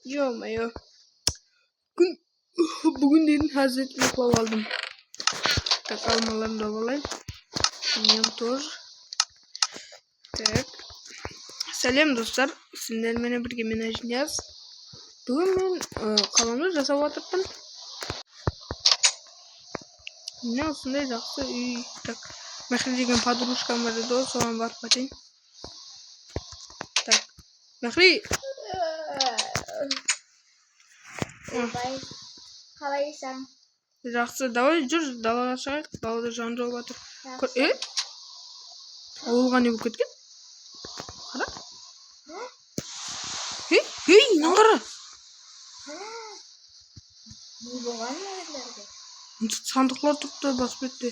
Yo-mayo. Bugün dedim Hazreti Baklava aldım. Tak almalarını da olayım. Mentor. Tak. Selam dostlar. Sizler mene birge menajiniyaz. Bugün men kalamda жасап отырмын. Ne olsun da жақсы үй. Так. Махри деген подружкам бар еді, соған барып кетейін. Так. Махри. Қалайсың? Жақсы, давай жүр, далаға шығайық. Далада жан жауып жатыр. Ауылға не болып кеткен? Қара. Мынаны қара. Не болған ерлерге? Сандықлар тұрыпты бас бетте.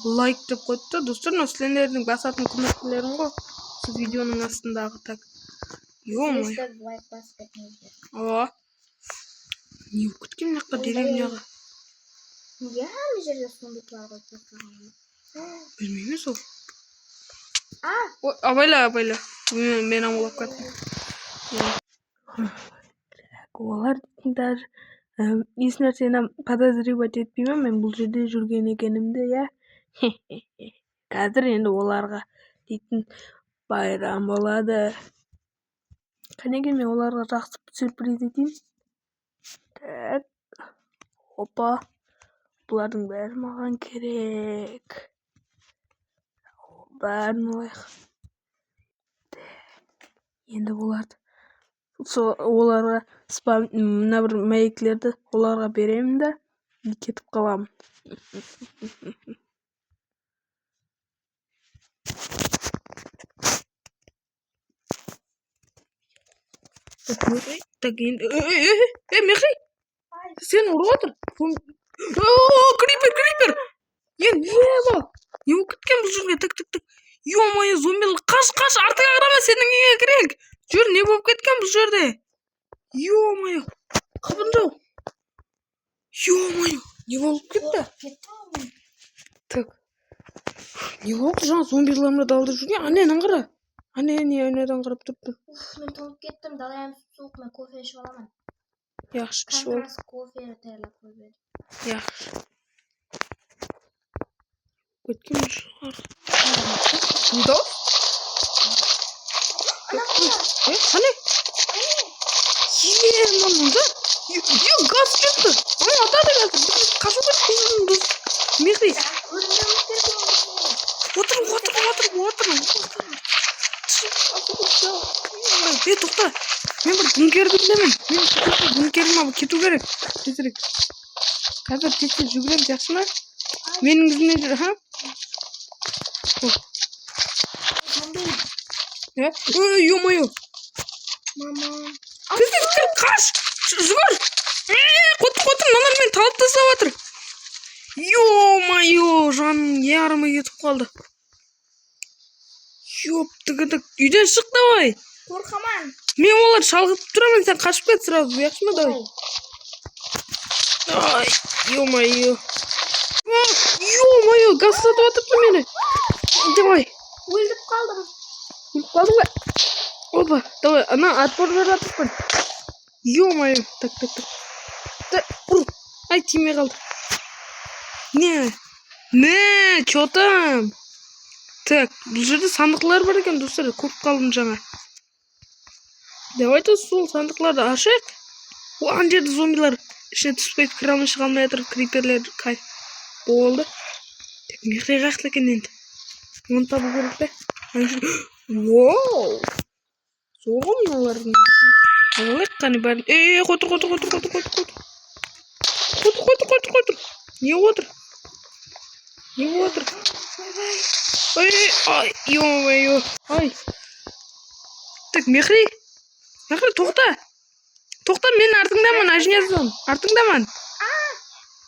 Лайк деп қойды да, достар, мына сіздердің басатын көмектілерің ғой. Сол видеоның астындағы так. Ё-май. Лайк басып кетіңіздер. Ооба. Не болып кеткен мына жаққа деревняға? Неге ана жерде сундуклар қойып тастағанмын? Білмеймін сол. Абайла. Мен амалап кеттім. Олар даже еш нәрсені подозревать етпеймін мен бұл жерде жүрген екенімді, я. Қазір енді оларға дейтін байрам болады. Қанекей мен оларға жақсы сюрприз етейін. Так. Опа. Бұлардың бәрі маған керек. Бәрін алайық. Енді оларға мына бір мәйектерді оларға беремін да кетіп қаламын. Так енді Мехри, сен ұрып отыр. Крипер. Енді не бол? Не болып кеткен бұл жерге? Так. Ё-моё, зомбилар, қаш, артыңа қарама, сенің үйіңе кірейік. Жүр, не болып кеткен бұл жерде? Ё-моё, қабын жау. Ё-моё, не болып кетті? Так. Не болды? Жаңа зомбиларымды далда жүрген. Аннен қара. Аннен қарап тұрыппын. Мен толып кеттім, далайым суық, мен кофе ішіп аламын. Яқшы, ішіп ал. Контрас кофе тәрліп қойып. Яқшы. Кеткен шығар. Суда? Қане? Мамында? Газ кетті. Атады қазір. Қашу кетті. Мехри. Отыр. Тоқта. Мен бір бункерді білемін. Бункеріме кету керек. Тезірек. Қазір тезірек жүгірем, жақсы ма? Менің ізімнен жүр, ха? Ё-моё. Мама. Тез, қаш! Жүгір! Қотыр, мыналар мені талып тастап жатыр. Ё-моё, жаным ярымы кетіп қалды. Ёптыгыдық, үйден шық давай. Қорқаман. Мен олар шалғытып тұрамын, сен қашып кет сразу, яқшы ма давай? Ай, ё-моё. Ё-моё, газ сатып жатырды мені. Давай. Өліп қалдым. Өліп қалдың ба? Опа, давай, ана отпор беріп жатырмын. Ё-моё, так. Ұр, ай, тимей қалды. Не, чё там? Так, бұл жерде сандықлар бар екен, достар, көріп қалдым жаңа. Давайте сол сандықларды ашайық. Ана жерде зомбилар ішіне түспейді, кіре алмай шыға алмай жатыр, криперлер кайф болды. Так, Мехри қаяқта екен енді. Оны табу керек пе? Воу! Соғы мыналардың. Алайық қане бәрін. Қотыр. Не отыр? Ай, ё-моё. Ай. Так, Мехри, тоқта. Тоқта, мен артыңдамын, ажнезон.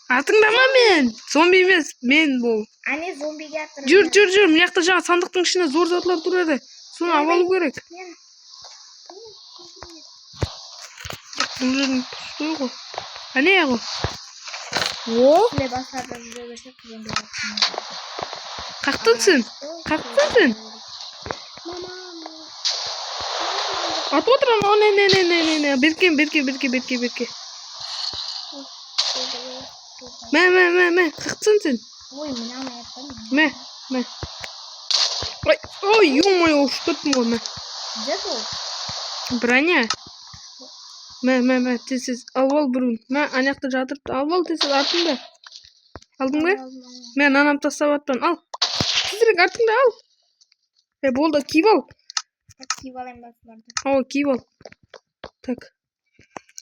Артыңдама мен. Зомби емес, мен бол. Ане зомбиге аттырып. Жүр. Мына жақта жаңа сандықтың ішінде зор затлар тұр еді. Соны алу керек. Бұл жердің пустой ғой. Ане ғой. Қақтың сен? Atып отырам. О, не. Берке. Мә. Қақтсын сен. Ой, мына аяқтан. Мә. Ой, ё-моё, ұшып кеттім ғой, мә. Где бұл? Броня. Мә, тез. Алып ал біреуін. Мә, анаяқта жатырыпты. Алып ал, тез артыңда. Алдың ба? Мен анам тастап аттан. Ал. Тезірек артыңда ал. Болды, киіп ал. Киіп алайын басыларды. О, киіп ал. Так.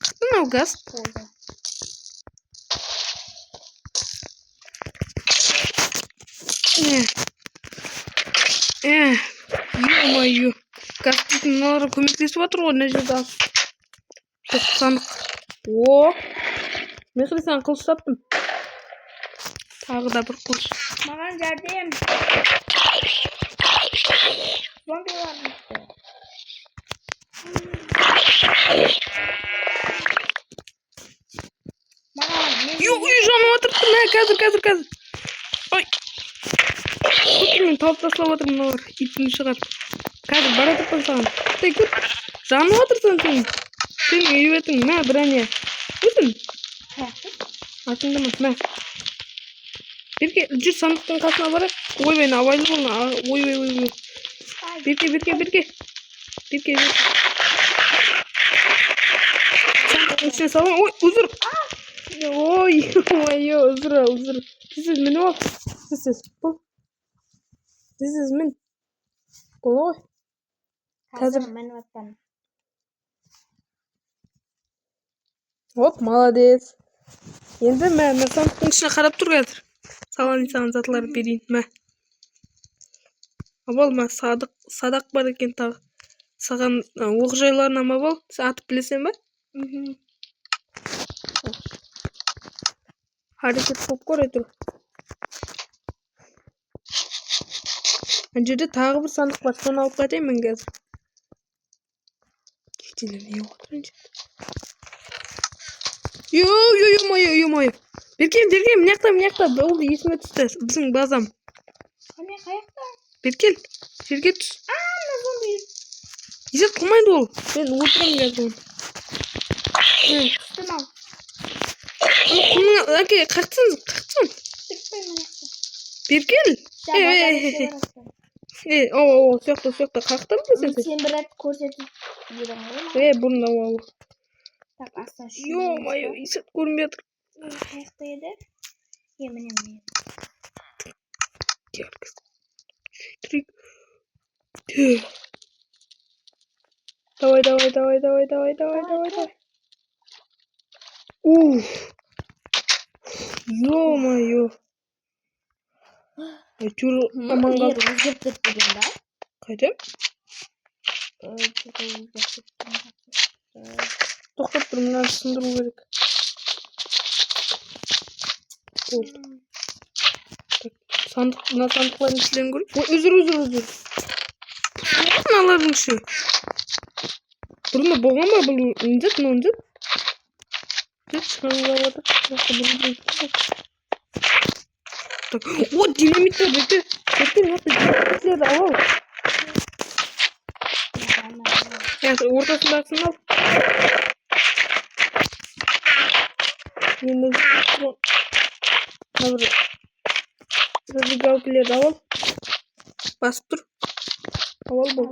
Қақтың ау газ? Болды. Ё-моё. Газ дейтін мыналарға көмектесіп жатыр ғой, мына жерде ал. Жоқ, сандық. О. Мен қырсаң қылыш таптым. Тағы да бір қылыш. Маған жәрдем. Зомбилар бітті. Үй жанып отырыпты. Мә, қазір. Ой. Мен тауып тастап отырмын мыналар. Итін шығарып. Қазір бара тұрпын саған. Құттай көр. Жанып отырсың сен. Сенің үйветің. Мә, броня. Өтін. Атыңды ма? Мә. Берке, жүр сандықтың қасына барайық. Ойбай, абайлы болма. Ой. Берке. Сандықтың ішіне салам. Ой, ұзыр. Ой, ұзыр. Тезіз мініп ал. Тезіз. Бұл. Тезіз мін. Бұл ғой. Қазір мініп аттан. Оп, молодец. Енді мә, сандықтың ішіне қарап тұр қазір. Саған затылар берейін, мә. Абал, мә, садақ бар екен тағы. Саған оқ жайларына ма бол? Сен атып білесен ба? Hareket қылып көр әйтеуір. Ана жерде тағы бір сандық бар. Соны алып қайтайын мен қазір. Кетелер не отыр ана жерде? Ё-моё. Беркем, мына жақта. Болды, есіме түсті. Біздің базам. Қане, қаяқта? Беркел, жерге түс. Мына зомби. Есет қылмайды ол. Мен отырамын қазір. Түстім ал. Әке, қақтсын. Беркел. О, сояқта. Қақтым десен сен. Сен бір рет көрсетіп едің ғой. Бұрында ол. Так, астан шу. Ё-моё, есет көрінбей жатыр. Қаяқта еді? Міне. Яркость. Давай. Ё-моё. Әйтеуір аман қалды. Өзгеріп кетпеген ба? Қайтем? Тоқтап тұр, мынаны сындыру керек. Болды. Мына сандықлардың ішілерін көріп. Ой, үзір. Мыналардың іші. Бұрында болған ба бұл үнзет? Шығанға батыр. О, динамиттер бекте. Динамиттер ал. Ортасындағысын ал. Енді зажигалкілерді ал. Басып тұр. Ал бол.